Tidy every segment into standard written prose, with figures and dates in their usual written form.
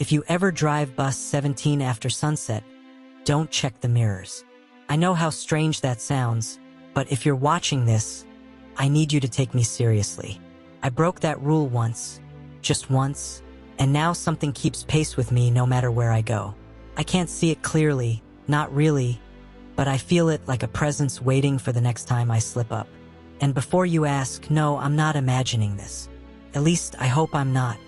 If you ever drive bus 17 after sunset, don't check the mirrors. I know how strange that sounds, but if you're watching this, I need you to take me seriously. I broke that rule once, just once, and now something keeps pace with me no matter where I go. I can't see it clearly, not really, but I feel it like a presence waiting for the next time I slip up. And before you ask, no, I'm not imagining this. At least I hope I'm not.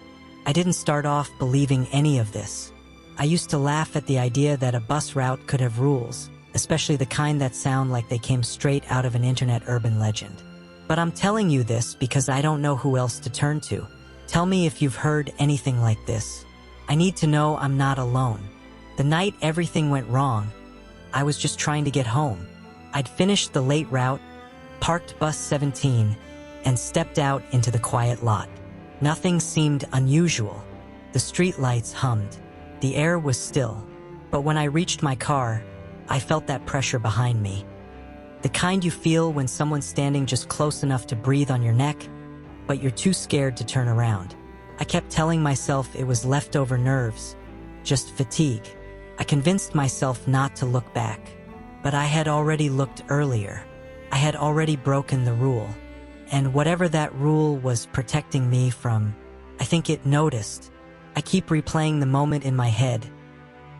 I didn't start off believing any of this. I used to laugh at the idea that a bus route could have rules, especially the kind that sound like they came straight out of an internet urban legend. But I'm telling you this because I don't know who else to turn to. Tell me if you've heard anything like this. I need to know I'm not alone. The night everything went wrong, I was just trying to get home. I'd finished the late route, parked bus 17, and stepped out into the quiet lot. Nothing seemed unusual. The street lights hummed. The air was still. But when I reached my car, I felt that pressure behind me. The kind you feel when someone's standing just close enough to breathe on your neck, but you're too scared to turn around. I kept telling myself it was leftover nerves, just fatigue. I convinced myself not to look back, but I had already looked earlier. I had already broken the rule, and whatever that rule was protecting me from, I think it noticed. I keep replaying the moment in my head,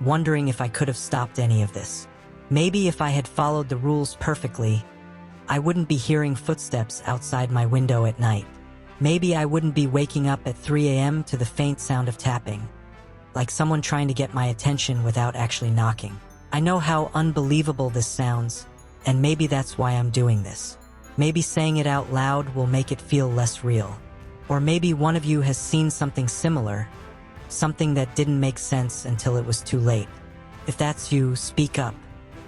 wondering if I could have stopped any of this. Maybe if I had followed the rules perfectly, I wouldn't be hearing footsteps outside my window at night. Maybe I wouldn't be waking up at 3 a.m. to the faint sound of tapping, like someone trying to get my attention without actually knocking. I know how unbelievable this sounds, and maybe that's why I'm doing this. Maybe saying it out loud will make it feel less real. Or maybe one of you has seen something similar, something that didn't make sense until it was too late. If that's you, speak up.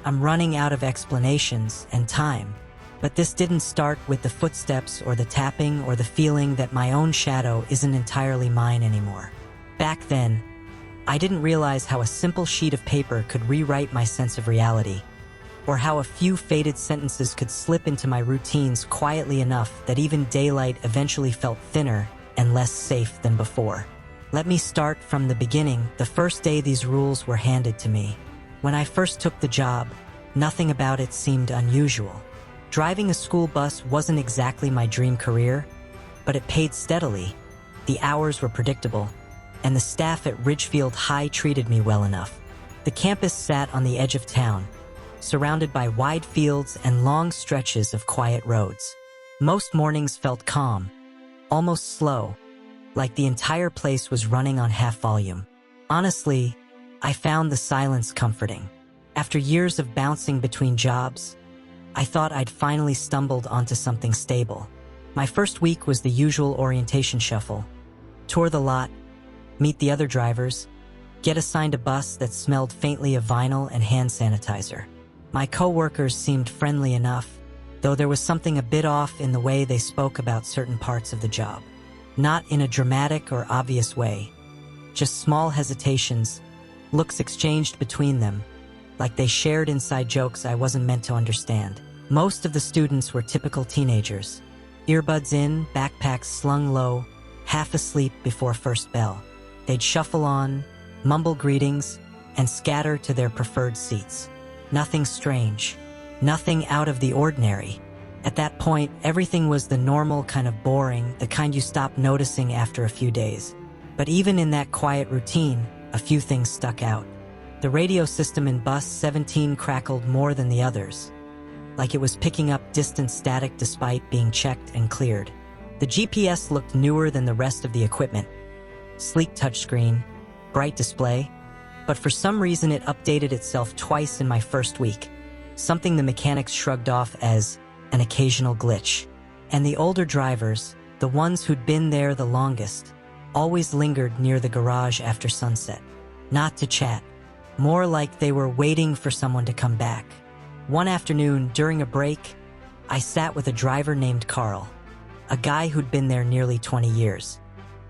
I'm running out of explanations and time. But this didn't start with the footsteps or the tapping or the feeling that my own shadow isn't entirely mine anymore. Back then, I didn't realize how a simple sheet of paper could rewrite my sense of reality, or how a few faded sentences could slip into my routines quietly enough that even daylight eventually felt thinner and less safe than before. Let me start from the beginning, the first day these rules were handed to me. When I first took the job, nothing about it seemed unusual. Driving a school bus wasn't exactly my dream career, but it paid steadily. The hours were predictable, and the staff at Ridgefield High treated me well enough. The campus sat on the edge of town, surrounded by wide fields and long stretches of quiet roads. Most mornings felt calm, almost slow, like the entire place was running on half volume. Honestly, I found the silence comforting. After years of bouncing between jobs, I thought I'd finally stumbled onto something stable. My first week was the usual orientation shuffle. Tour the lot, meet the other drivers, get assigned a bus that smelled faintly of vinyl and hand sanitizer. My coworkers seemed friendly enough, though there was something a bit off in the way they spoke about certain parts of the job. Not in a dramatic or obvious way, just small hesitations, looks exchanged between them, like they shared inside jokes I wasn't meant to understand. Most of the students were typical teenagers, earbuds in, backpacks slung low, half asleep before first bell. They'd shuffle on, mumble greetings, and scatter to their preferred seats. Nothing strange, nothing out of the ordinary. At that point, everything was the normal kind of boring, the kind you stop noticing after a few days. But even in that quiet routine, a few things stuck out. The radio system in bus 17 crackled more than the others, like it was picking up distant static despite being checked and cleared. The GPS looked newer than the rest of the equipment. Sleek touchscreen, bright display, but for some reason it updated itself twice in my first week, something the mechanics shrugged off as an occasional glitch. And the older drivers, the ones who'd been there the longest, always lingered near the garage after sunset. Not to chat, more like they were waiting for someone to come back. One afternoon, during a break, I sat with a driver named Carl, a guy who'd been there nearly 20 years.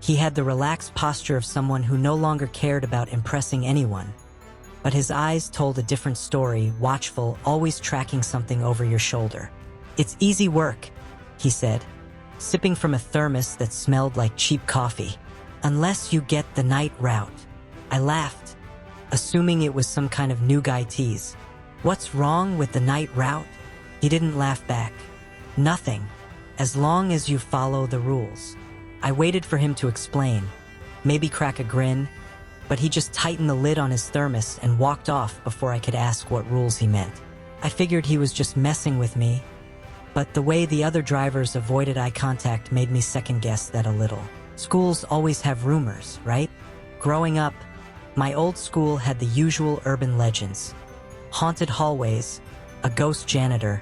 He had the relaxed posture of someone who no longer cared about impressing anyone, but his eyes told a different story, watchful, always tracking something over your shoulder. "It's easy work," he said, sipping from a thermos that smelled like cheap coffee. "Unless you get the night route. I laughed, assuming it was some kind of new guy tease. "What's wrong with the night route?" He didn't laugh back. "Nothing, as long as you follow the rules." I waited for him to explain, maybe crack a grin, but he just tightened the lid on his thermos and walked off before I could ask what rules he meant. I figured he was just messing with me, but the way the other drivers avoided eye contact made me second-guess that a little. Schools always have rumors, right? Growing up, my old school had the usual urban legends. Haunted hallways, a ghost janitor,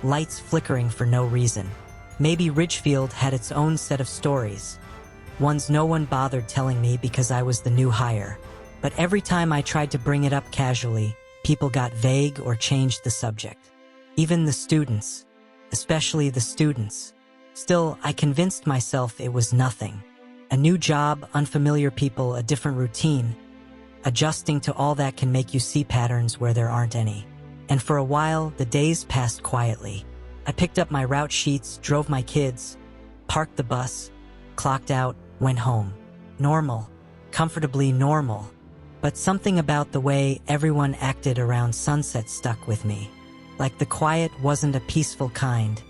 lights flickering for no reason. Maybe Ridgefield had its own set of stories, ones no one bothered telling me because I was the new hire. But every time I tried to bring it up casually, people got vague or changed the subject. Even the students, especially the students. Still, I convinced myself it was nothing. A new job, unfamiliar people, a different routine. Adjusting to all that can make you see patterns where there aren't any. And for a while, the days passed quietly. I picked up my route sheets, drove my kids, parked the bus, clocked out, went home. Normal. Comfortably normal. But something about the way everyone acted around sunset stuck with me. Like the quiet wasn't a peaceful kind,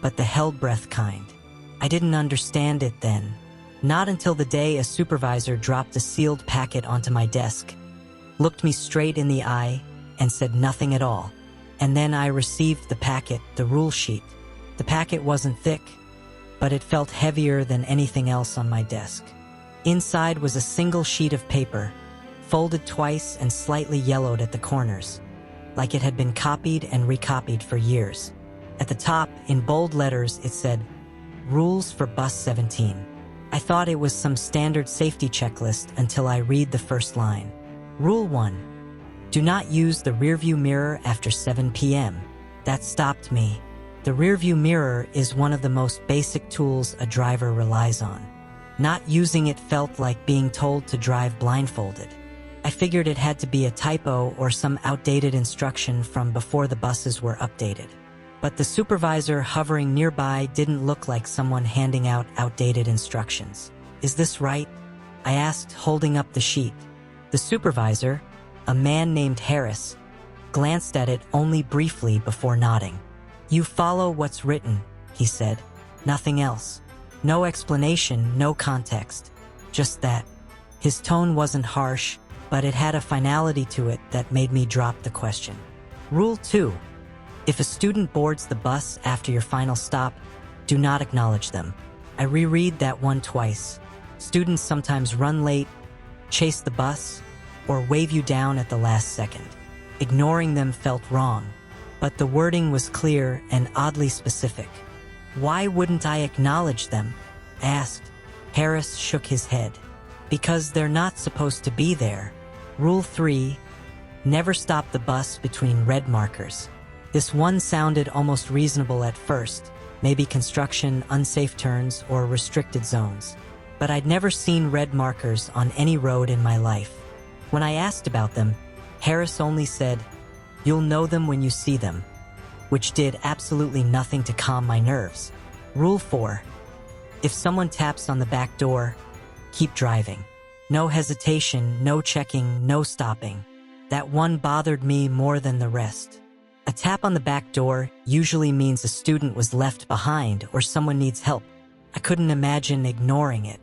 but the held breath kind. I didn't understand it then. Not until the day a supervisor dropped a sealed packet onto my desk, looked me straight in the eye, and said nothing at all. And then I received the packet, the rule sheet. The packet wasn't thick, but it felt heavier than anything else on my desk. Inside was a single sheet of paper, folded twice and slightly yellowed at the corners, like it had been copied and recopied for years. At the top, in bold letters, it said, "Rules for Bus 17. I thought it was some standard safety checklist until I read the first line. Rule 1. Do not use the rearview mirror after 7 p.m. That stopped me. The rearview mirror is one of the most basic tools a driver relies on. Not using it felt like being told to drive blindfolded. I figured it had to be a typo or some outdated instruction from before the buses were updated. But the supervisor hovering nearby didn't look like someone handing out outdated instructions. "Is this right?" I asked, holding up the sheet. The supervisor, a man named Harris, glanced at it only briefly before nodding. "You follow what's written," he said. "Nothing else. No explanation, no context. Just that." His tone wasn't harsh, but it had a finality to it that made me drop the question. Rule 2. If a student boards the bus after your final stop, do not acknowledge them. I reread that one twice. Students sometimes run late, chase the bus, or wave you down at the last second. Ignoring them felt wrong, but the wording was clear and oddly specific. "Why wouldn't I acknowledge them?" I asked. Harris shook his head. "Because they're not supposed to be there." Rule 3. Never stop the bus between red markers. This one sounded almost reasonable at first, maybe construction, unsafe turns, or restricted zones. But I'd never seen red markers on any road in my life. When I asked about them, Harris only said, "You'll know them when you see them," which did absolutely nothing to calm my nerves. Rule 4. If someone taps on the back door, keep driving. No hesitation, no checking, no stopping. That one bothered me more than the rest. A tap on the back door usually means a student was left behind or someone needs help. I couldn't imagine ignoring it.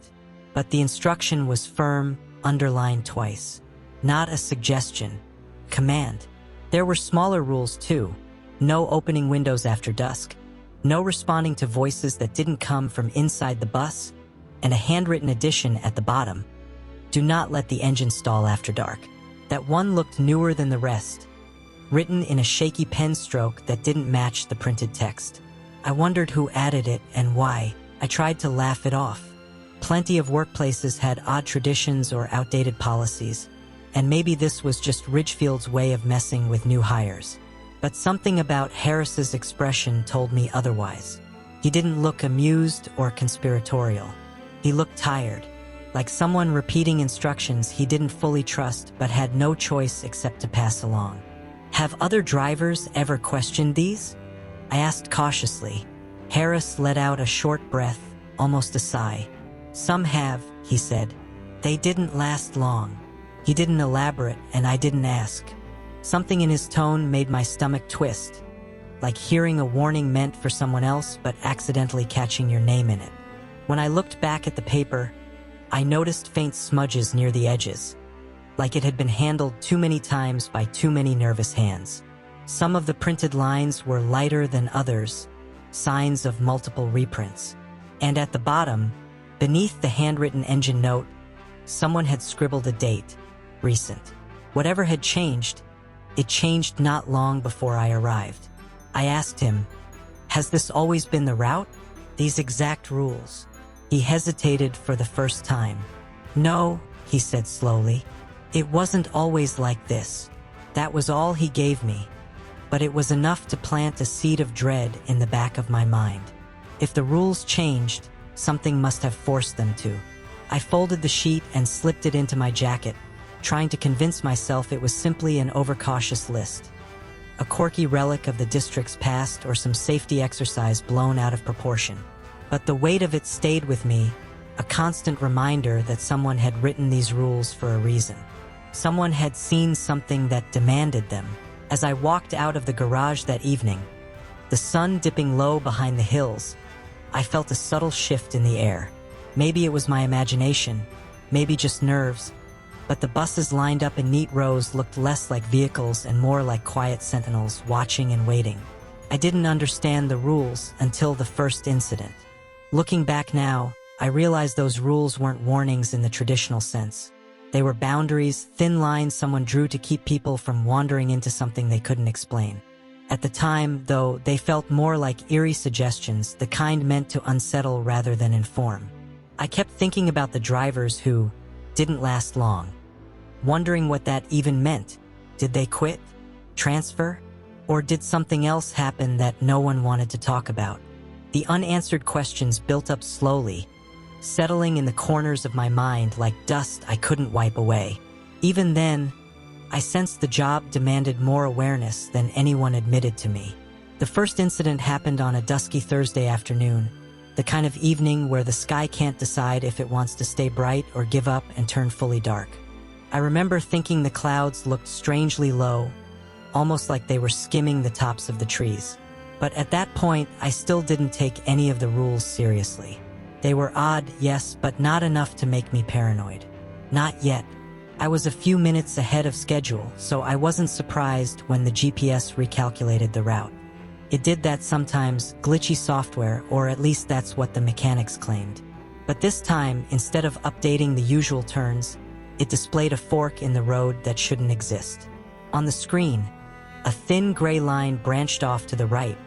But the instruction was firm, underlined twice. Not a suggestion. Command. There were smaller rules too. No opening windows after dusk. No responding to voices that didn't come from inside the bus. And a handwritten addition at the bottom. Do not let the engine stall after dark. That one looked newer than the rest, written in a shaky pen stroke that didn't match the printed text. I wondered who added it and why. I tried to laugh it off. Plenty of workplaces had odd traditions or outdated policies, and maybe this was just Ridgefield's way of messing with new hires. But something about Harris's expression told me otherwise. He didn't look amused or conspiratorial. He looked tired, like someone repeating instructions he didn't fully trust but had no choice except to pass along. Have other drivers ever questioned these? I asked cautiously. Harris let out a short breath, almost a sigh. Some have, he said. They didn't last long. He didn't elaborate, and I didn't ask. Something in his tone made my stomach twist, like hearing a warning meant for someone else but accidentally catching your name in it. When I looked back at the paper, I noticed faint smudges near the edges, like it had been handled too many times by too many nervous hands. Some of the printed lines were lighter than others, signs of multiple reprints. And at the bottom, beneath the handwritten engine note, someone had scribbled a date, recent. Whatever had changed, it changed not long before I arrived. I asked him, "Has this always been the route? These exact rules?" He hesitated for the first time. "No," he said slowly. "It wasn't always like this." That was all he gave me, but it was enough to plant a seed of dread in the back of my mind. If the rules changed, something must have forced them to. I folded the sheet and slipped it into my jacket, trying to convince myself it was simply an overcautious list, a quirky relic of the district's past or some safety exercise blown out of proportion. But the weight of it stayed with me, a constant reminder that someone had written these rules for a reason. Someone had seen something that demanded them. As I walked out of the garage that evening, the sun dipping low behind the hills, I felt a subtle shift in the air. Maybe it was my imagination, maybe just nerves, but the buses lined up in neat rows looked less like vehicles and more like quiet sentinels watching and waiting. I didn't understand the rules until the first incident. Looking back now, I realized those rules weren't warnings in the traditional sense. They were boundaries, thin lines someone drew to keep people from wandering into something they couldn't explain. At the time, though, they felt more like eerie suggestions, the kind meant to unsettle rather than inform. I kept thinking about the drivers who didn't last long, wondering what that even meant. Did they quit? Transfer? Or did something else happen that no one wanted to talk about? The unanswered questions built up slowly, settling in the corners of my mind like dust I couldn't wipe away. Even then, I sensed the job demanded more awareness than anyone admitted to me. The first incident happened on a dusky Thursday afternoon, the kind of evening where the sky can't decide if it wants to stay bright or give up and turn fully dark. I remember thinking the clouds looked strangely low, almost like they were skimming the tops of the trees. But at that point, I still didn't take any of the rules seriously. They were odd, yes, but not enough to make me paranoid. Not yet. I was a few minutes ahead of schedule, so I wasn't surprised when the GPS recalculated the route. It did that sometimes, glitchy software, or at least that's what the mechanics claimed. But this time, instead of updating the usual turns, it displayed a fork in the road that shouldn't exist. On the screen, a thin gray line branched off to the right,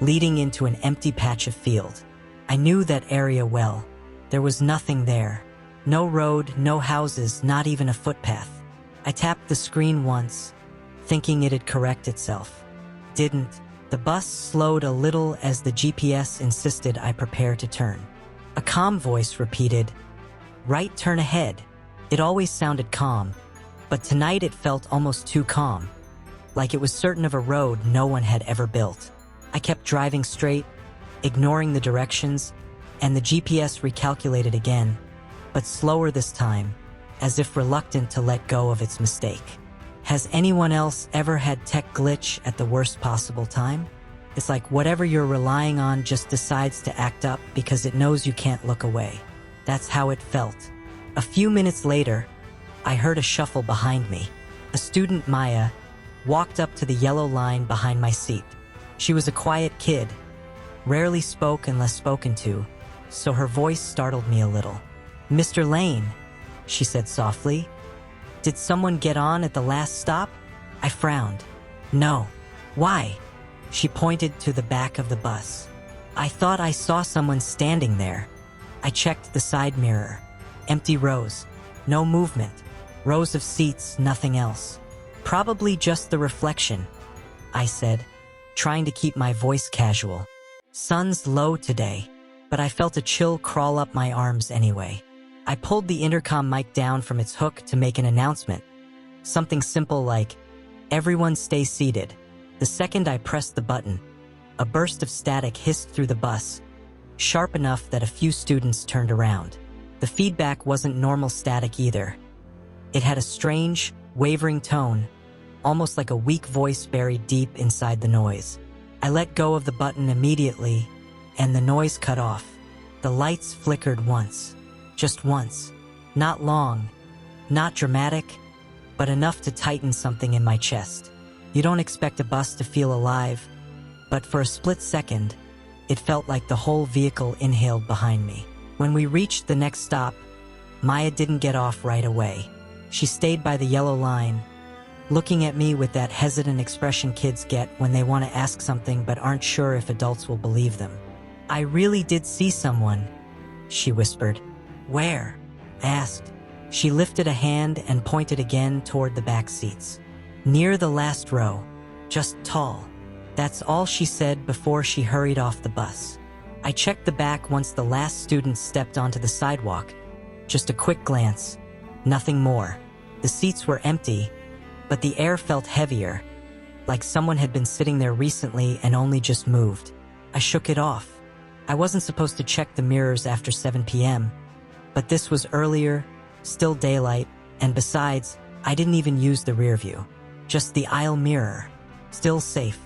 leading into an empty patch of field. I knew that area well. There was nothing there. No road, no houses, not even a footpath. I tapped the screen once, thinking it'd correct itself. Didn't. The bus slowed a little as the GPS insisted I prepare to turn. A calm voice repeated, "Right turn ahead." It always sounded calm, but tonight it felt almost too calm, like it was certain of a road no one had ever built. I kept driving straight, ignoring the directions, and the GPS recalculated again, but slower this time, as if reluctant to let go of its mistake. Has anyone else ever had tech glitch at the worst possible time? It's like whatever you're relying on just decides to act up because it knows you can't look away. That's how it felt. A few minutes later, I heard a shuffle behind me. A student, Maya, walked up to the yellow line behind my seat. She was a quiet kid, rarely spoke unless spoken to, so her voice startled me a little. "Mr. Lane," she said softly. "Did someone get on at the last stop?" I frowned. "No." "Why?" She pointed to the back of the bus. "I thought I saw someone standing there." I checked the side mirror. Empty rows. No movement. Rows of seats, nothing else. "Probably just the reflection," I said, trying to keep my voice casual. "Sun's low today," but I felt a chill crawl up my arms anyway. I pulled the intercom mic down from its hook to make an announcement. Something simple like, "Everyone stay seated." The second I pressed the button, a burst of static hissed through the bus, sharp enough that a few students turned around. The feedback wasn't normal static either. It had a strange, wavering tone, almost like a weak voice buried deep inside the noise. I let go of the button immediately, and the noise cut off. The lights flickered once. Just once. Not long, not dramatic, but enough to tighten something in my chest. You don't expect a bus to feel alive, but for a split second, it felt like the whole vehicle inhaled behind me. When we reached the next stop, Maya didn't get off right away. She stayed by the yellow line, looking at me with that hesitant expression kids get when they want to ask something but aren't sure if adults will believe them. "I really did see someone," she whispered. "Where?" I asked. She lifted a hand and pointed again toward the back seats. "Near the last row. Just tall." That's all she said before she hurried off the bus. I checked the back once the last student stepped onto the sidewalk. Just a quick glance. Nothing more. The seats were empty, but the air felt heavier, like someone had been sitting there recently and only just moved. I shook it off. I wasn't supposed to check the mirrors after 7 p.m., but this was earlier, still daylight, and besides, I didn't even use the rear view. Just the aisle mirror. Still safe.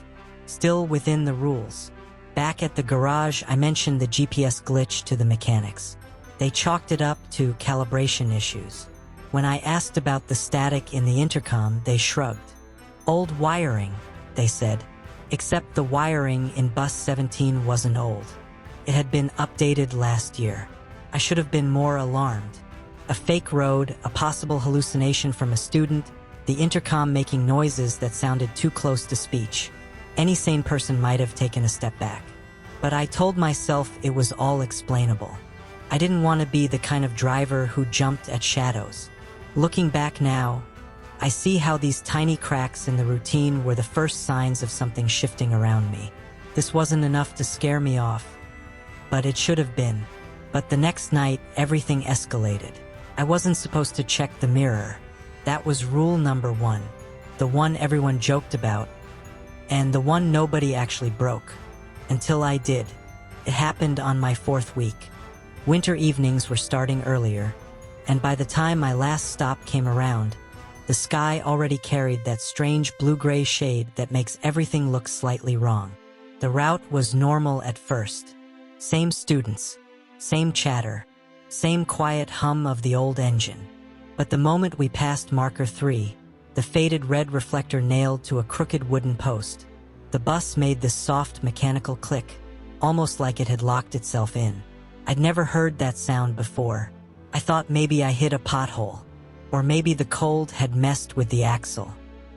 Still within the rules. Back at the garage, I mentioned the GPS glitch to the mechanics. They chalked it up to calibration issues. When I asked about the static in the intercom, they shrugged. "Old wiring," they said. Except the wiring in bus 17 wasn't old. It had been updated last year. I should have been more alarmed. A fake road, a possible hallucination from a student, the intercom making noises that sounded too close to speech. Any sane person might have taken a step back. But I told myself it was all explainable. I didn't want to be the kind of driver who jumped at shadows. Looking back now, I see how these tiny cracks in the routine were the first signs of something shifting around me. This wasn't enough to scare me off, but it should have been. But the next night, everything escalated. I wasn't supposed to check the mirror. That was rule number 1. The one everyone joked about, and the one nobody actually broke. Until I did. It happened on my 4th week. Winter evenings were starting earlier, and by the time my last stop came around, the sky already carried that strange blue-gray shade that makes everything look slightly wrong. The route was normal at first. Same students, same chatter, same quiet hum of the old engine. But the moment we passed marker 3, the faded red reflector nailed to a crooked wooden post, the bus made this soft mechanical click, almost like it had locked itself in. I'd never heard that sound before. I thought maybe I hit a pothole, or maybe the cold had messed with the axle.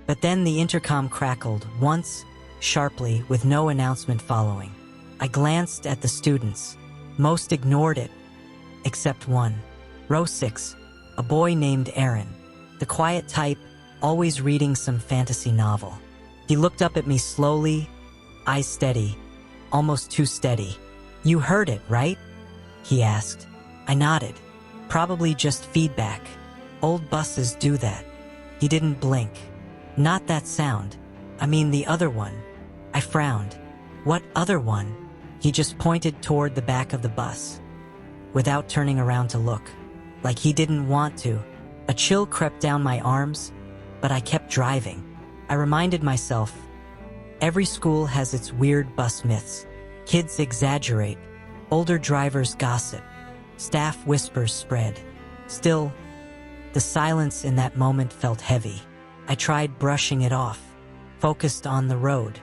But then the intercom crackled once, sharply, with no announcement following. I glanced at the students. Most ignored it, except one. Row 6, a boy named Aaron. The quiet type, always reading some fantasy novel. He looked up at me slowly, eyes steady, almost too steady. "You heard it, right?" he asked. I nodded. Probably just feedback. Old buses do that. He didn't blink. "Not that sound. I mean the other one." I frowned. "What other one?" He just pointed toward the back of the bus, without turning around to look, like he didn't want to. A chill crept down my arms, but I kept driving. I reminded myself, every school has its weird bus myths. Kids exaggerate, older drivers gossip, staff whispers spread. Still, the silence in that moment felt heavy. I tried brushing it off, focused on the road,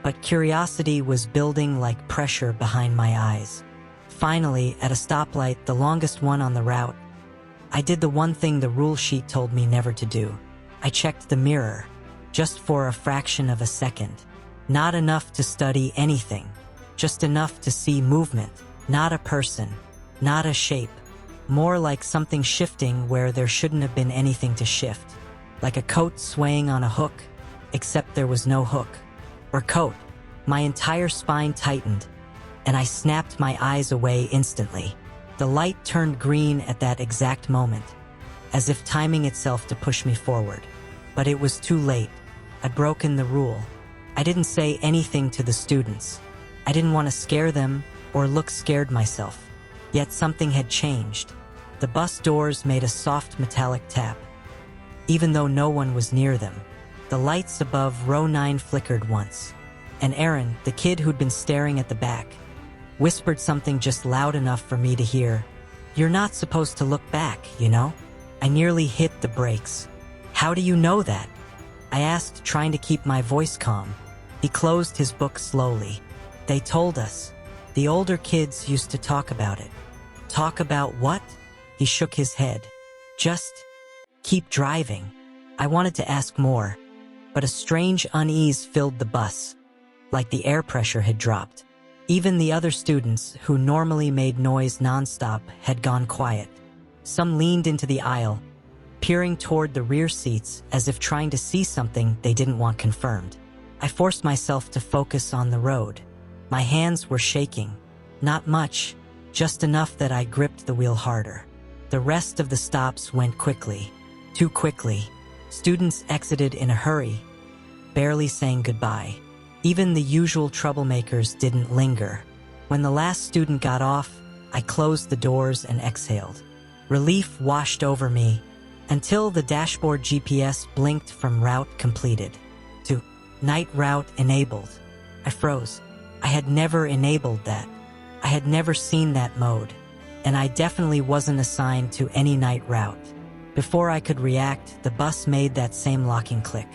but curiosity was building like pressure behind my eyes. Finally, at a stoplight, the longest one on the route, I did the one thing the rule sheet told me never to do. I checked the mirror, just for a fraction of a second. Not enough to study anything, just enough to see movement, not a person, not a shape. More like something shifting where there shouldn't have been anything to shift. Like a coat swaying on a hook, except there was no hook. Or coat. My entire spine tightened, and I snapped my eyes away instantly. The light turned green at that exact moment, as if timing itself to push me forward. But it was too late. I'd broken the rule. I didn't say anything to the students. I didn't want to scare them or look scared myself. Yet something had changed. The bus doors made a soft metallic tap. even though no one was near them. The lights above row 9 flickered once, and Aaron, the kid who'd been staring at the back, whispered something just loud enough for me to hear. "You're not supposed to look back, you know?" I nearly hit the brakes. "How do you know that?" I asked, trying to keep my voice calm. He closed his book slowly. "They told us. The older kids used to talk about it." "Talk about what?" He shook his head. "Just keep driving." I wanted to ask more, but a strange unease filled the bus, like the air pressure had dropped. Even the other students, who normally made noise nonstop, had gone quiet. Some leaned into the aisle, peering toward the rear seats as if trying to see something they didn't want confirmed. I forced myself to focus on the road. My hands were shaking. Not much, just enough that I gripped the wheel harder. The rest of the stops went quickly. Too quickly. Students exited in a hurry, barely saying goodbye. Even the usual troublemakers didn't linger. When the last student got off, I closed the doors and exhaled. Relief washed over me until the dashboard GPS blinked from route completed to night route enabled. I froze. I had never enabled that. I had never seen that mode, and I definitely wasn't assigned to any night route. Before I could react, the bus made that same locking click.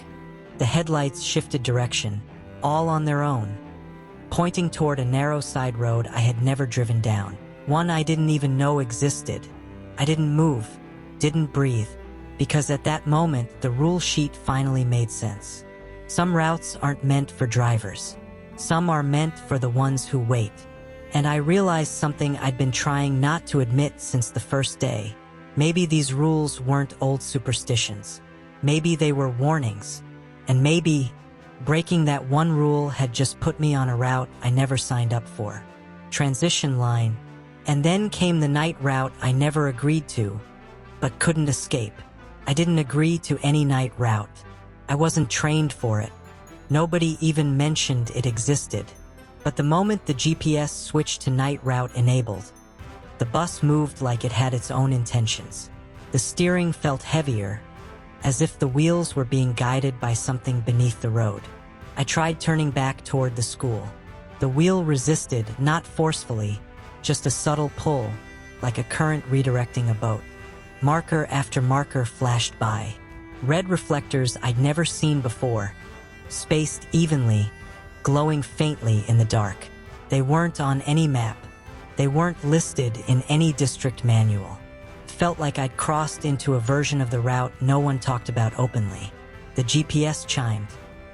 The headlights shifted direction, all on their own, pointing toward a narrow side road I had never driven down, one I didn't even know existed. I didn't move, didn't breathe, because at that moment the rule sheet finally made sense. Some routes aren't meant for drivers. Some are meant for the ones who wait. And I realized something I'd been trying not to admit since the first day. Maybe these rules weren't old superstitions. Maybe they were warnings. And maybe breaking that one rule had just put me on a route I never signed up for. Transition line. And then came the night route I never agreed to, but couldn't escape. I didn't agree to any night route. I wasn't trained for it. Nobody even mentioned it existed. But the moment the GPS switched to night route enabled, the bus moved like it had its own intentions. The steering felt heavier, as if the wheels were being guided by something beneath the road. I tried turning back toward the school. The wheel resisted, not forcefully, just a subtle pull, like a current redirecting a boat. Marker after marker flashed by. Red reflectors I'd never seen before, spaced evenly, glowing faintly in the dark. They weren't on any map. They weren't listed in any district manual. It felt like I'd crossed into a version of the route no one talked about openly. The GPS chimed.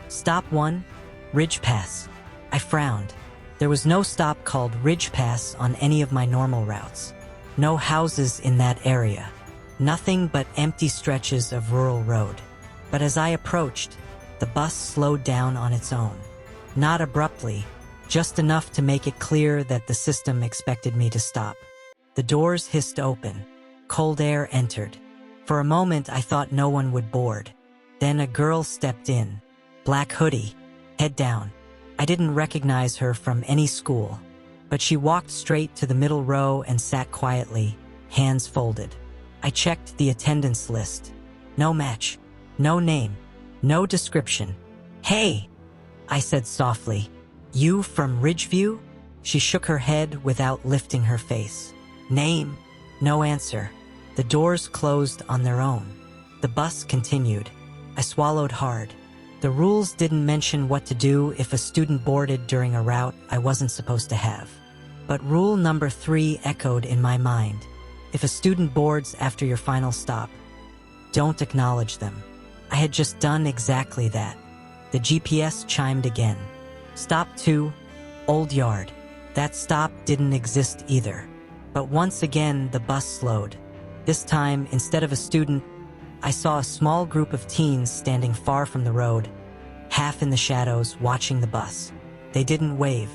Stop 1, Ridge Pass. I frowned. There was no stop called Ridge Pass on any of my normal routes. No houses in that area. Nothing but empty stretches of rural road. But as I approached, the bus slowed down on its own. Not abruptly, just enough to make it clear that the system expected me to stop. The doors hissed open. Cold air entered. For a moment, I thought no one would board. Then a girl stepped in. Black hoodie, head down. I didn't recognize her from any school, but she walked straight to the middle row and sat quietly, hands folded. I checked the attendance list. No match, no name, no description. Hey, I said softly. You from Ridgeview? She shook her head without lifting her face. Name? No answer. The doors closed on their own. The bus continued. I swallowed hard. The rules didn't mention what to do if a student boarded during a route I wasn't supposed to have. But rule number 3 echoed in my mind. If a student boards after your final stop, don't acknowledge them. I had just done exactly that. The GPS chimed again. Stop 2, Old Yard. That stop didn't exist either. But once again, the bus slowed. This time, instead of a student, I saw a small group of teens standing far from the road, half in the shadows, watching the bus. They didn't wave,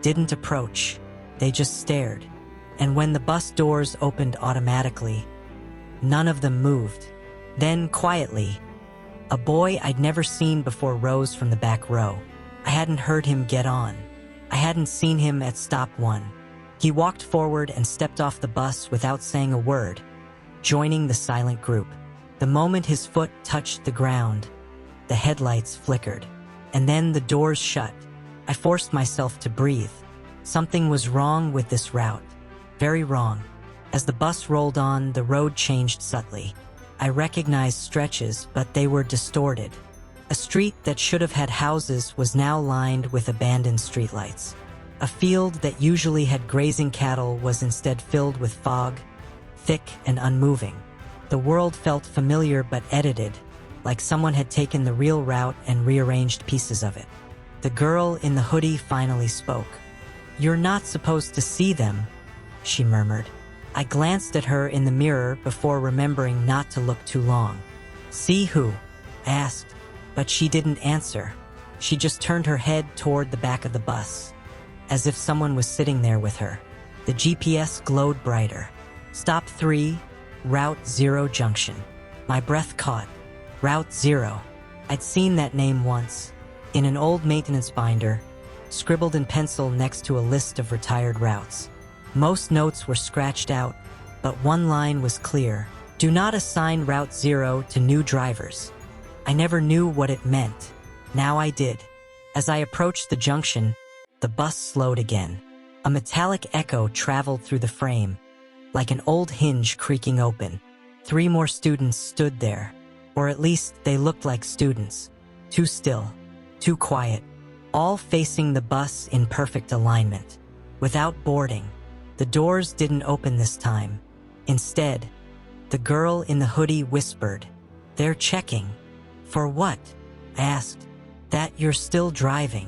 didn't approach. They just stared. And when the bus doors opened automatically, none of them moved. Then, quietly, a boy I'd never seen before rose from the back row. I hadn't heard him get on. I hadn't seen him at stop 1. He walked forward and stepped off the bus without saying a word, joining the silent group. The moment his foot touched the ground, the headlights flickered. And then the doors shut. I forced myself to breathe. Something was wrong with this route. Very wrong. As the bus rolled on, the road changed subtly. I recognized stretches, but they were distorted. A street that should have had houses was now lined with abandoned streetlights. A field that usually had grazing cattle was instead filled with fog, thick and unmoving. The world felt familiar but edited, like someone had taken the real route and rearranged pieces of it. The girl in the hoodie finally spoke. "You're not supposed to see them," she murmured. I glanced at her in the mirror before remembering not to look too long. "See who?" I asked, but she didn't answer. She just turned her head toward the back of the bus, as if someone was sitting there with her. The GPS glowed brighter. Stop 3, Route 0 Junction. My breath caught. Route 0. I'd seen that name once, in an old maintenance binder, scribbled in pencil next to a list of retired routes. Most notes were scratched out, but one line was clear. "Do not assign Route 0 to new drivers." I never knew what it meant. Now I did. As I approached the junction, the bus slowed again. A metallic echo traveled through the frame, like an old hinge creaking open. 3 more students stood there, or at least they looked like students. Too still, too quiet, all facing the bus in perfect alignment. Without boarding, the doors didn't open this time. Instead, the girl in the hoodie whispered, "They're checking." "For what?" I asked. "That you're still driving."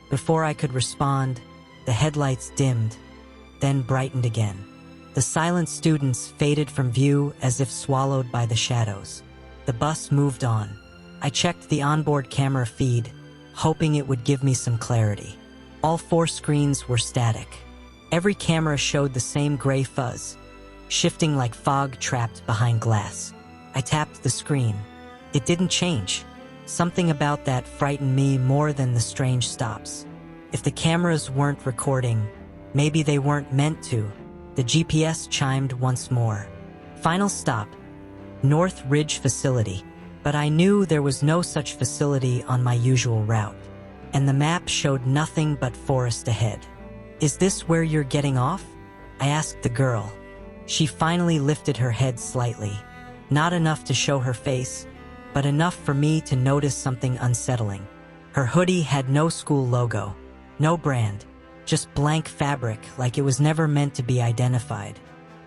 Before I could respond, the headlights dimmed, then brightened again. The silent students faded from view as if swallowed by the shadows. The bus moved on. I checked the onboard camera feed, hoping it would give me some clarity. All 4 screens were static. Every camera showed the same gray fuzz, shifting like fog trapped behind glass. I tapped the screen. It didn't change. Something about that frightened me more than the strange stops. If the cameras weren't recording, maybe they weren't meant to. The GPS chimed once more. Final stop, North Ridge Facility. But I knew there was no such facility on my usual route, and the map showed nothing but forest ahead. "Is this where you're getting off?" I asked the girl. She finally lifted her head slightly. Not enough to show her face, but enough for me to notice something unsettling. Her hoodie had no school logo, no brand, just blank fabric like it was never meant to be identified.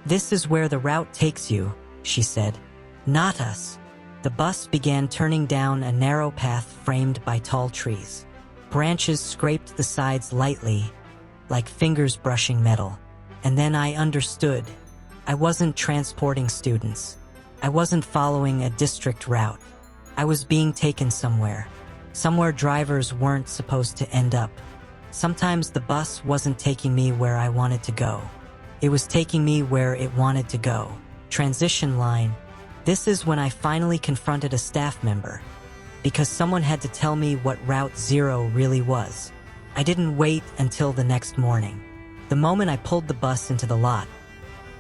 "This is where the route takes you," she said. "Not us." The bus began turning down a narrow path framed by tall trees. Branches scraped the sides lightly, like fingers brushing metal. And then I understood. I wasn't transporting students. I wasn't following a district route. I was being taken somewhere drivers weren't supposed to end up. Sometimes the bus wasn't taking me where I wanted to go. It was taking me where it wanted to go. Transition line. This is when I finally confronted a staff member, because someone had to tell me what Route 0 really was. I didn't wait until the next morning. The moment I pulled the bus into the lot,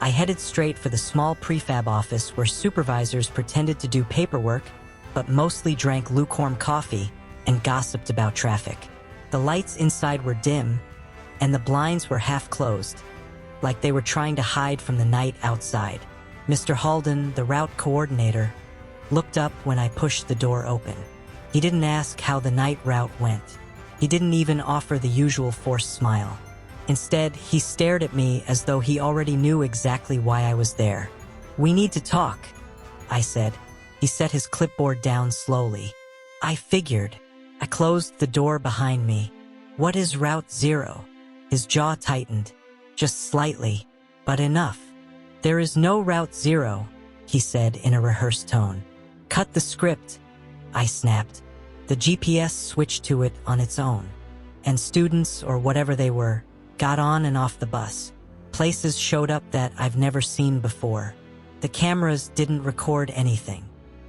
I headed straight for the small prefab office where supervisors pretended to do paperwork, but mostly drank lukewarm coffee and gossiped about traffic. The lights inside were dim, and the blinds were half closed, like they were trying to hide from the night outside. Mr. Halden, the route coordinator, looked up when I pushed the door open. He didn't ask how the night route went. He didn't even offer the usual forced smile. Instead, he stared at me as though he already knew exactly why I was there. "We need to talk," I said. He set his clipboard down slowly. "I figured." I closed the door behind me. "What is Route 0? His jaw tightened, just slightly, but enough. "There is no Route 0, he said in a rehearsed tone. "Cut the script," I snapped. The GPS switched to it on its own, and students, or whatever they were, got on and off the bus. Places showed up that I've never seen before. The cameras didn't record anything.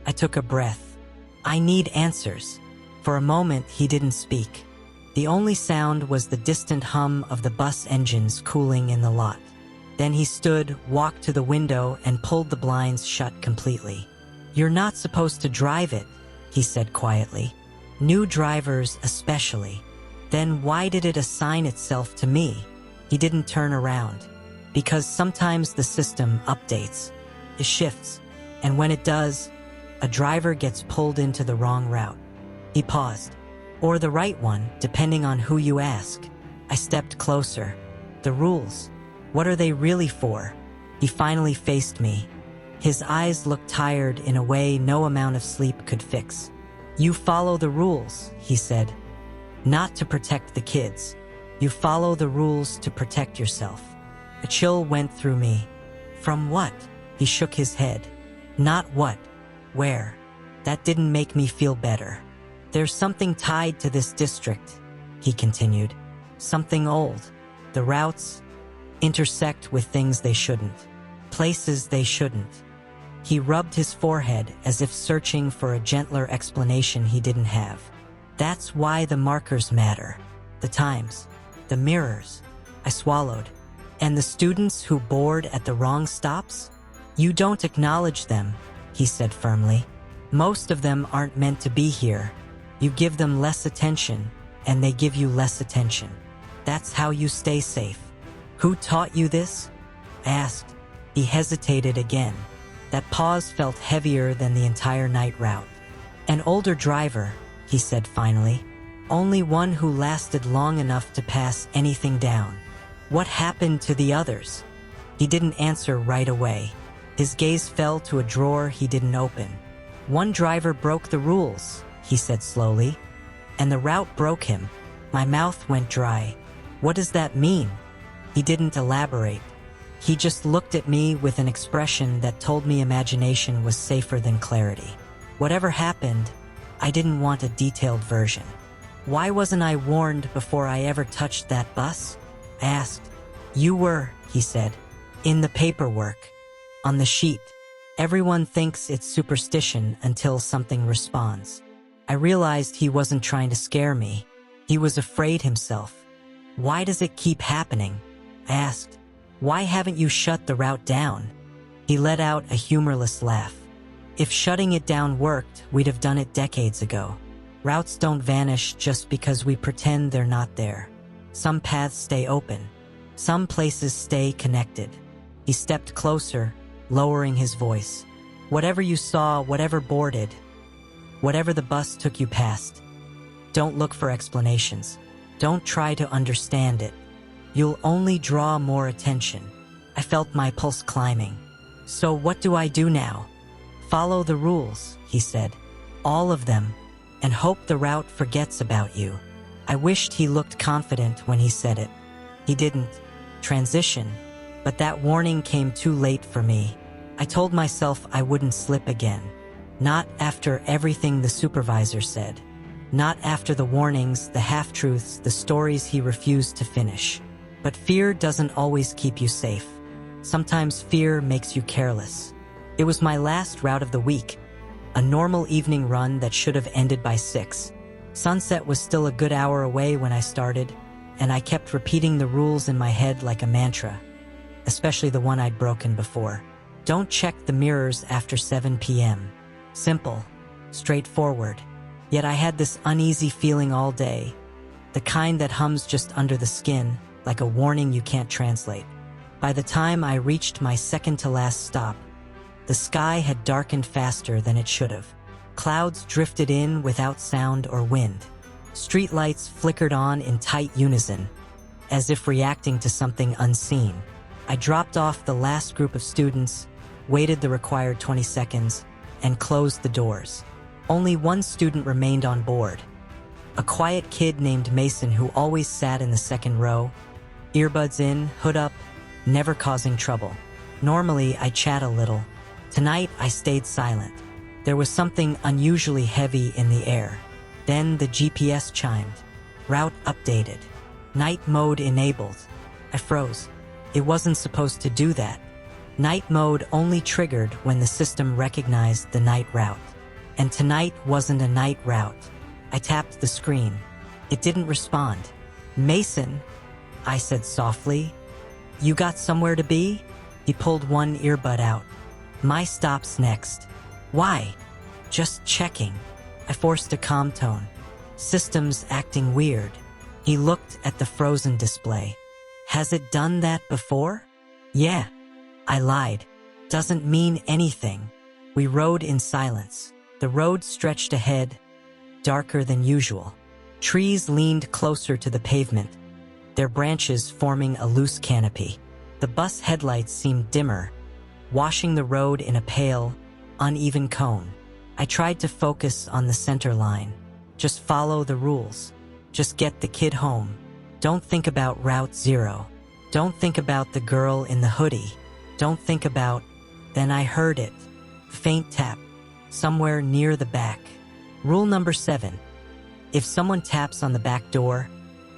I took a breath. I need answers. For a moment, he didn't speak. The only sound was the distant hum of the bus engines cooling in the lot. Then he stood, walked to the window, and pulled the blinds shut completely. "You're not supposed to drive it," he said quietly. "New drivers especially." "Then why did it assign itself to me?" He didn't turn around. "Because sometimes the system updates. It shifts. And when it does, a driver gets pulled into the wrong route." He paused. "Or the right one, depending on who you ask." I stepped closer. "The rules. What are they really for?" He finally faced me. His eyes looked tired in a way no amount of sleep could fix. "You follow the rules," he said. "Not to protect the kids. You follow the rules to protect yourself." A chill went through me. "From what?" He shook his head. "Not what. Where." That didn't make me feel better. "There's something tied to this district," he continued. "Something old. The routes intersect with things they shouldn't. Places they shouldn't." He rubbed his forehead as if searching for a gentler explanation he didn't have. "That's why the markers matter. The times. The mirrors." I swallowed. "And the students who board at the wrong stops? You don't acknowledge them," he said firmly. "Most of them aren't meant to be here. You give them less attention, and they give you less attention. That's how you stay safe." "Who taught you this?" I asked. He hesitated again. That pause felt heavier than the entire night route. "An older driver," he said finally. "Only one who lasted long enough to pass anything down." "What happened to the others?" He didn't answer right away. His gaze fell to a drawer he didn't open. "One driver broke the rules," he said slowly. "And the route broke him." My mouth went dry. "What does that mean?" He didn't elaborate. He just looked at me with an expression that told me imagination was safer than clarity. Whatever happened, I didn't want a detailed version. "Why wasn't I warned before I ever touched that bus?" I asked. "You were," he said. "In the paperwork. On the sheet. Everyone thinks it's superstition until something responds." I realized he wasn't trying to scare me. He was afraid himself. "Why does it keep happening?" I asked. "Why haven't you shut the route down?" He let out a humorless laugh. "If shutting it down worked, we'd have done it decades ago. Routes don't vanish just because we pretend they're not there. Some paths stay open. Some places stay connected." He stepped closer, lowering his voice. "Whatever you saw, whatever boarded, whatever the bus took you past, don't look for explanations. Don't try to understand it. You'll only draw more attention." I felt my pulse climbing. "So what do I do now?" "Follow the rules," he said. "All of them, and hope the route forgets about you." I wished he looked confident when he said it. He didn't. Transition. But that warning came too late for me. I told myself I wouldn't slip again. Not after everything the supervisor said. Not after the warnings, the half-truths, the stories he refused to finish. But fear doesn't always keep you safe. Sometimes fear makes you careless. It was my last route of the week. A normal evening run that should have ended by 6. Sunset was still a good hour away when I started, and I kept repeating the rules in my head like a mantra, especially the one I'd broken before. Don't check the mirrors after 7 p.m. Simple, straightforward. Yet I had this uneasy feeling all day, the kind that hums just under the skin, like a warning you can't translate. By the time I reached my second-to-last stop, the sky had darkened faster than it should have. Clouds drifted in without sound or wind. Streetlights flickered on in tight unison, as if reacting to something unseen. I dropped off the last group of students, waited the required 20 seconds, and closed the doors. Only one student remained on board. A quiet kid named Mason who always sat in the second row, earbuds in, hood up, never causing trouble. Normally, I chat a little. Tonight, I stayed silent. There was something unusually heavy in the air. Then the GPS chimed. Route updated. Night mode enabled. I froze. It wasn't supposed to do that. Night mode only triggered when the system recognized the night route. And tonight wasn't a night route. I tapped the screen. It didn't respond. "Mason," I said softly. "You got somewhere to be?" He pulled one earbud out. "My stop's next." Why? Just checking. I forced a calm tone. System's acting weird. He looked at the frozen display. Has it done that before? Yeah. I lied. Doesn't mean anything. We rode in silence. The road stretched ahead, darker than usual. Trees leaned closer to the pavement, their branches forming a loose canopy. The bus headlights seemed dimmer, washing the road in a pale, uneven cone. I tried to focus on the center line. Just follow the rules. Just get the kid home. Don't think about Route 0. Don't think about the girl in the hoodie. Don't think about... Then I heard it. Faint tap. Somewhere near the back. Rule number 7. If someone taps on the back door,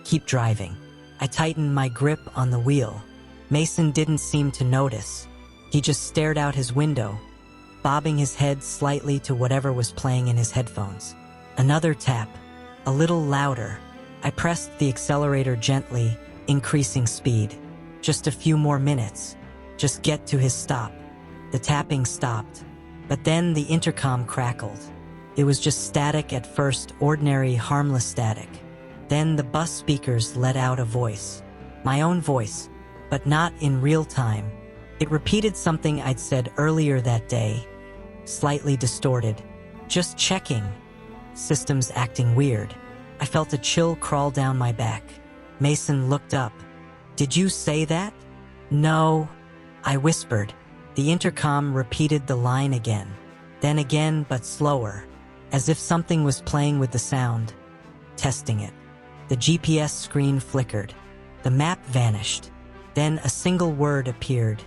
keep driving. I tightened my grip on the wheel. Mason didn't seem to notice. He just stared out his window, bobbing his head slightly to whatever was playing in his headphones. Another tap, a little louder. I pressed the accelerator gently, increasing speed. Just a few more minutes. Just get to his stop. The tapping stopped, but then the intercom crackled. It was just static at first, ordinary, harmless static. Then the bus speakers let out a voice. My own voice, but not in real time. It repeated something I'd said earlier that day, slightly distorted. Just checking. System's acting weird. I felt a chill crawl down my back. Mason looked up. Did you say that? No, I whispered. The intercom repeated the line again. Then again, but slower, as if something was playing with the sound, testing it. The GPS screen flickered. The map vanished. Then a single word appeared.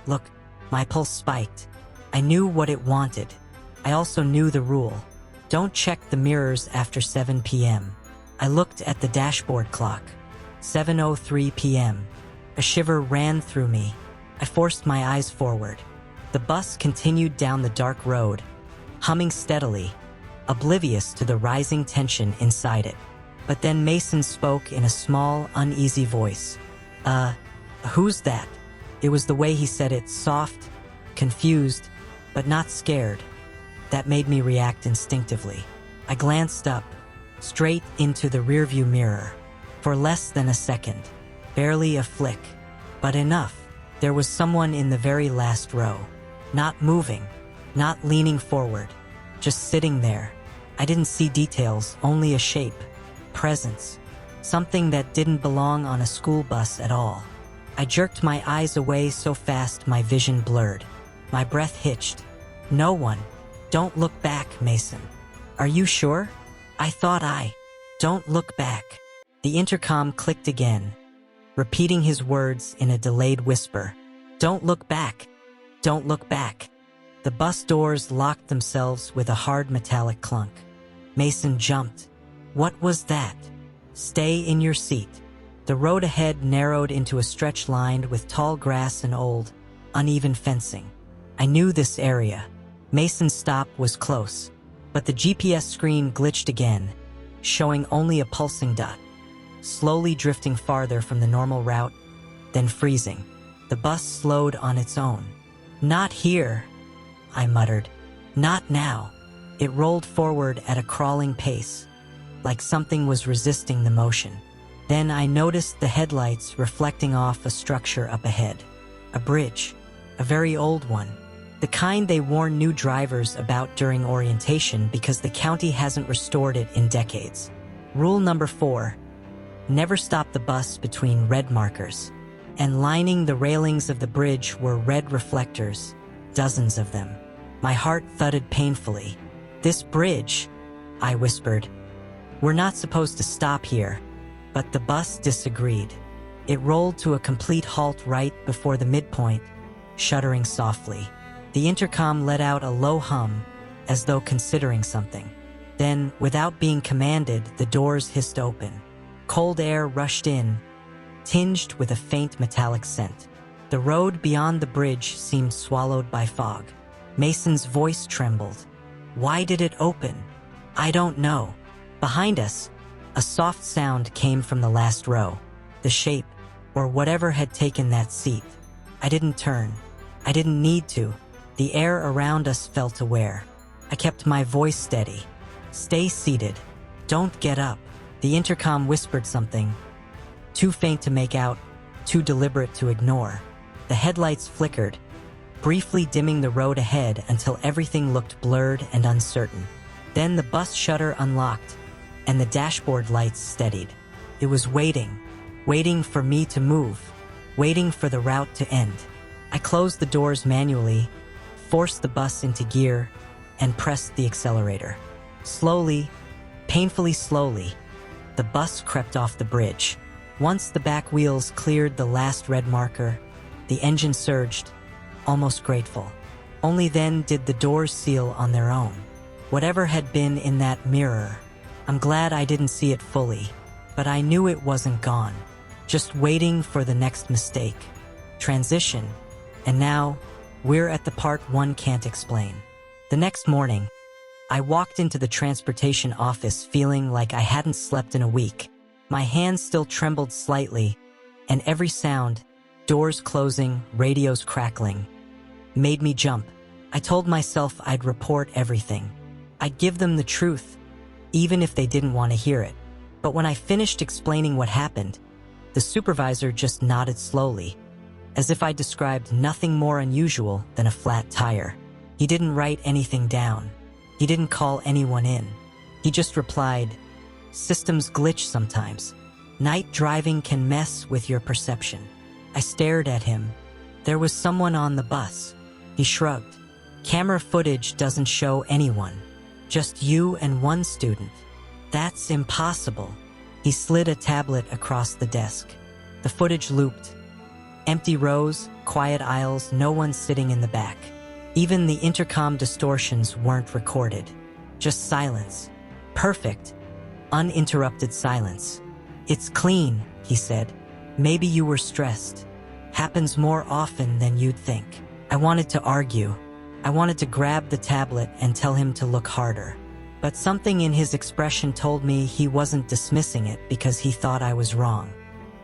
Look, my pulse spiked. I knew what it wanted. I also knew the rule. Don't check the mirrors after 7 p.m. I looked at the dashboard clock. 7:03 p.m. A shiver ran through me. I forced my eyes forward. The bus continued down the dark road, humming steadily, oblivious to the rising tension inside it. But then Mason spoke in a small, uneasy voice. Who's that? It was the way he said it, soft, confused, but not scared. That made me react instinctively. I glanced up, straight into the rearview mirror. For less than a second. Barely a flick. But enough. There was someone in the very last row. Not moving. Not leaning forward. Just sitting there. I didn't see details, only a shape. Presence. Something that didn't belong on a school bus at all. I jerked my eyes away so fast my vision blurred. My breath hitched. No one. Don't look back, Mason. Are you sure? I thought I. Don't look back. The intercom clicked again, repeating his words in a delayed whisper. Don't look back. Don't look back. The bus doors locked themselves with a hard metallic clunk. Mason jumped. What was that? Stay in your seat. The road ahead narrowed into a stretch lined with tall grass and old, uneven fencing. I knew this area. Mason's stop was close, but the GPS screen glitched again, showing only a pulsing dot, slowly drifting farther from the normal route, then freezing. The bus slowed on its own. Not here, I muttered. Not now. It rolled forward at a crawling pace, like something was resisting the motion. Then I noticed the headlights reflecting off a structure up ahead. A bridge. A very old one. The kind they warn new drivers about during orientation because the county hasn't restored it in decades. Rule number 4. Never stop the bus between red markers. And lining the railings of the bridge were red reflectors, dozens of them. My heart thudded painfully. This bridge, I whispered. We're not supposed to stop here. But the bus disagreed. It rolled to a complete halt right before the midpoint, shuddering softly. The intercom let out a low hum, as though considering something. Then, without being commanded, the doors hissed open. Cold air rushed in, tinged with a faint metallic scent. The road beyond the bridge seemed swallowed by fog. Mason's voice trembled. Why did it open? I don't know. Behind us, a soft sound came from the last row. The shape, or whatever had taken that seat. I didn't turn. I didn't need to. The air around us felt aware. I kept my voice steady. Stay seated. Don't get up. The intercom whispered something, too faint to make out, too deliberate to ignore. The headlights flickered, briefly dimming the road ahead until everything looked blurred and uncertain. Then the bus shutter unlocked, and the dashboard lights steadied. It was waiting for me to move, waiting for the route to end. I closed the doors manually, forced the bus into gear, and pressed the accelerator. Slowly, painfully slowly, the bus crept off the bridge. Once the back wheels cleared the last red marker, the engine surged, almost grateful. Only then did the doors seal on their own. Whatever had been in that mirror, I'm glad I didn't see it fully, but I knew it wasn't gone, just waiting for the next mistake. Transition, and now, we're at the part one can't explain. The next morning, I walked into the transportation office feeling like I hadn't slept in a week. My hands still trembled slightly, and every sound, doors closing, radios crackling, made me jump. I told myself I'd report everything. I'd give them the truth, even if they didn't want to hear it. But when I finished explaining what happened, the supervisor just nodded slowly, as if I described nothing more unusual than a flat tire. He didn't write anything down. He didn't call anyone in. He just replied, "Systems glitch sometimes. Night driving can mess with your perception." I stared at him. There was someone on the bus. He shrugged. "Camera footage doesn't show anyone. Just you and one student. That's impossible." He slid a tablet across the desk. The footage looped. Empty rows, quiet aisles, no one sitting in the back. Even the intercom distortions weren't recorded. Just silence. Perfect, uninterrupted silence. "It's clean," he said. "Maybe you were stressed. Happens more often than you'd think." I wanted to argue. I wanted to grab the tablet and tell him to look harder. But something in his expression told me he wasn't dismissing it because he thought I was wrong.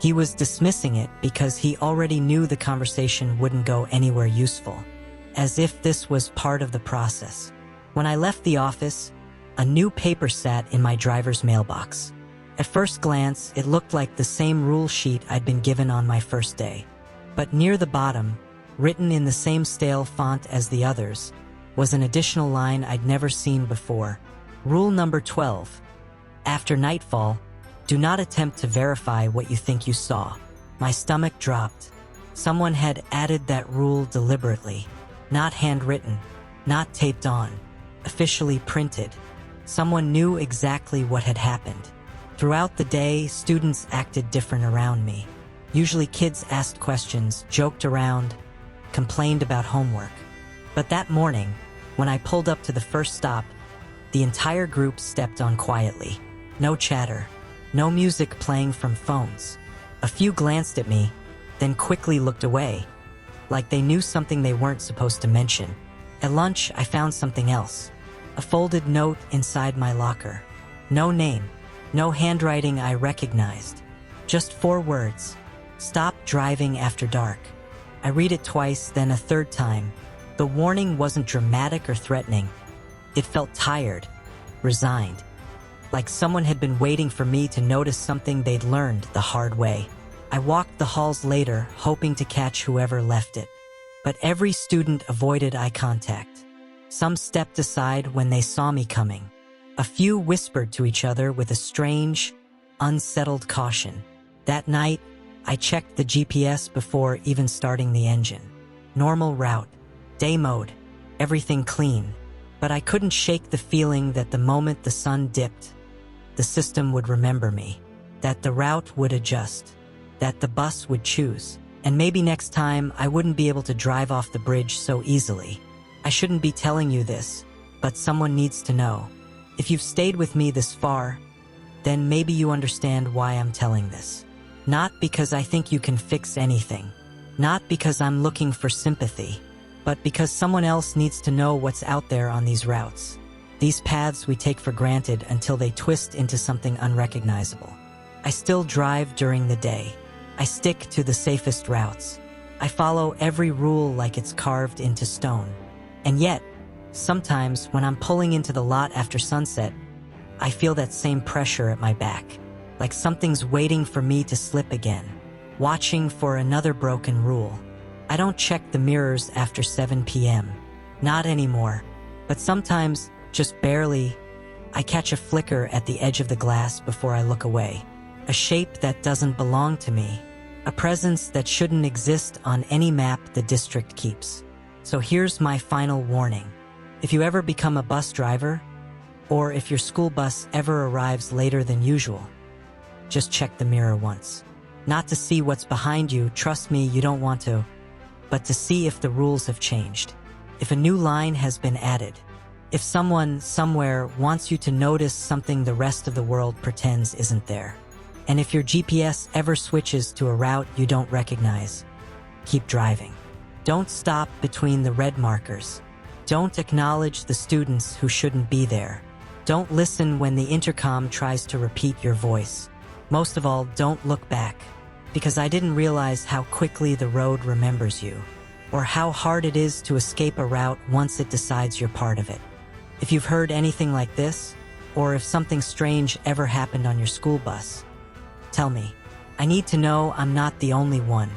He was dismissing it because he already knew the conversation wouldn't go anywhere useful. As if this was part of the process. When I left the office, a new paper sat in my driver's mailbox. At first glance, it looked like the same rule sheet I'd been given on my first day. But near the bottom, written in the same stale font as the others, was an additional line I'd never seen before. Rule number 12. After nightfall, do not attempt to verify what you think you saw. My stomach dropped. Someone had added that rule deliberately. Not handwritten, not taped on, officially printed. Someone knew exactly what had happened. Throughout the day, students acted different around me. Usually kids asked questions, joked around, complained about homework. But that morning, when I pulled up to the first stop, the entire group stepped on quietly. No chatter, no music playing from phones. A few glanced at me, then quickly looked away, like they knew something they weren't supposed to mention. At lunch, I found something else. A folded note inside my locker. No name, no handwriting I recognized. Just 4 words. "Stop driving after dark." I read it twice, then a third time. The warning wasn't dramatic or threatening. It felt tired, resigned, like someone had been waiting for me to notice something they'd learned the hard way. I walked the halls later, hoping to catch whoever left it. But every student avoided eye contact. Some stepped aside when they saw me coming. A few whispered to each other with a strange, unsettled caution. That night, I checked the GPS before even starting the engine. Normal route, day mode, everything clean. But I couldn't shake the feeling that the moment the sun dipped, the system would remember me, that the route would adjust, that the bus would choose, and maybe next time I wouldn't be able to drive off the bridge so easily. I shouldn't be telling you this, but someone needs to know. If you've stayed with me this far, then maybe you understand why I'm telling this. Not because I think you can fix anything, not because I'm looking for sympathy, but because someone else needs to know what's out there on these routes. These paths we take for granted until they twist into something unrecognizable. I still drive during the day. I stick to the safest routes. I follow every rule like it's carved into stone. And yet, Sometimes, when I'm pulling into the lot after sunset, I feel that same pressure at my back, like something's waiting for me to slip again, watching for another broken rule. I don't check the mirrors after 7 p.m. Not anymore. But sometimes, just barely, I catch a flicker at the edge of the glass before I look away. A shape that doesn't belong to me. A presence that shouldn't exist on any map the district keeps. So here's my final warning. If you ever become a bus driver, or if your school bus ever arrives later than usual, just check the mirror once. Not to see what's behind you, trust me, you don't want to, but to see if the rules have changed. If a new line has been added. If someone, somewhere, wants you to notice something the rest of the world pretends isn't there. And if your GPS ever switches to a route you don't recognize, keep driving. Don't stop between the red markers. Don't acknowledge the students who shouldn't be there. Don't listen when the intercom tries to repeat your voice. Most of all, don't look back, because I didn't realize how quickly the road remembers you, or how hard it is to escape a route once it decides you're part of it. If you've heard anything like this, or if something strange ever happened on your school bus, tell me. I need to know I'm not the only one.